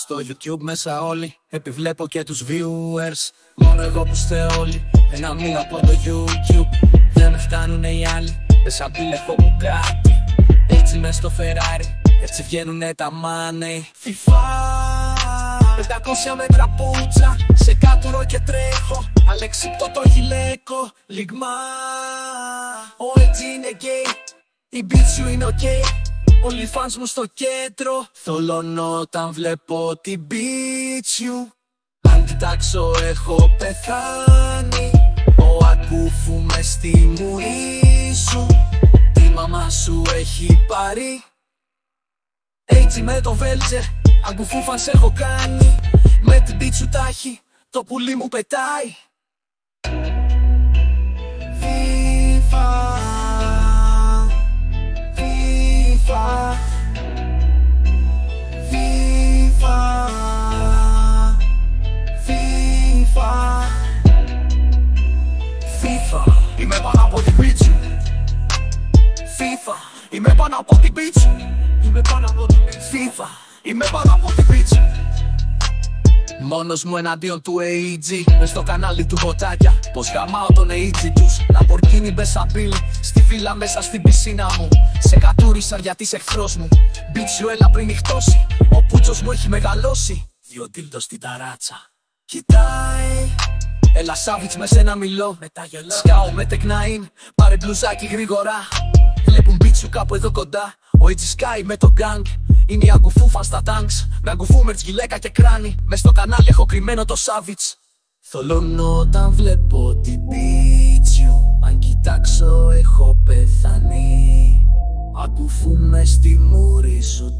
Στο YouTube μέσα όλοι, επιβλέπω και τους viewers. Μόνο εγώ που είστε όλοι, ένα μήνα από το YouTube. Δεν με φτάνουνε οι άλλοι, δεν σαν πιλεχώ που κάτι. Έτσι μες στο Ferrari, έτσι βγαίνουνε τα money. FIFA 500 μέτρα πουτσα, σε κάτουρο και τρέχω. Αλεξίπτω το γυλαίκο, λιγμά. Ο έτσι είναι gay, η beat σου είναι ok. Όλοι οι fans μου στο κέντρο, θολώνω όταν βλέπω την beat σου. Αν κοιτάξω έχω πεθάνει, ο Ακούφου μες στη μουρή σου. Τη μαμά σου έχει πάρει. Έτσι με το Veltzer, Ακούφου fans έχω κάνει. Με την beat σου τάχει, το πουλί μου πετάει. FIFA, FIFA, FIFA, FIFA, FIFA. Είμαι πάνω από την beat σου. FIFA, είμαι πάνω από την beat σου. Είμαι πάνω από την beat σου. FIFA, είμαι πάνω από την beat σου. Μόνος μου εναντίον του AEG, μες στο κανάλι του Μποτάκια. Πως γαμάω τον AEG τους, Lamborghini μπεσαμπίλ. Στη φύλλα μέσα στην πισίνα μου, σε κατούρισα γιατί είσαι εχθρός μου. Μπίτσου έλα πριν νυχτώσει, ο πούτσος μου έχει μεγαλώσει. Δυο ντίλτο στην ταράτσα, κοιτάει. Έλα Σάβιτς με σένα μιλώ, σκάω με τεκναΐν, πάρε μπλουζάκι γρήγορα. Βλέπουν μπίτσου κάπου εδώ κοντά, ο AG Sky με το gang. Είναι η Ακούφου φαν στα tanks, με Ακούφου μερτς γυλαίκα και κράνη. Μες στο κανάλι έχω κρυμμένο το Savage. Θολώνω όταν βλέπω την beat σου. Αν κοιτάξω έχω πεθάνει. Ακούφου μες στη μούρη σου,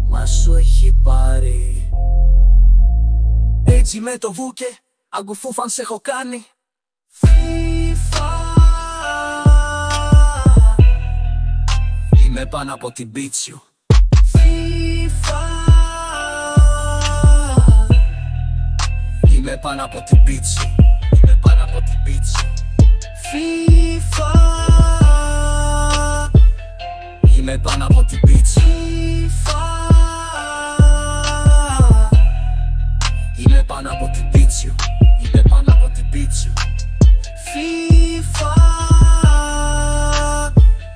μα σου έχει πάρει. Έτσι με το βούκε, Ακούφου φανς έχω κάνει. FIFA, είμαι πάνω από την beat σου. FIFA, είμαι πάνω από την beat σου. Είμαι πάνω από την beat σου. FIFA, είμαι πάνω από την beat σου. FIFA, είμαι πάνω από την beat σου. Είμαι πάνω από την beat σου. FIFA,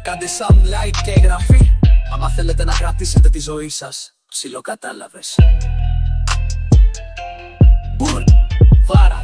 κάντε some like και εγγραφή. Άμα θέλετε να κρατήσετε τη ζωή σας, ψιλοκατάλαβες. Μπουρ, βάρα.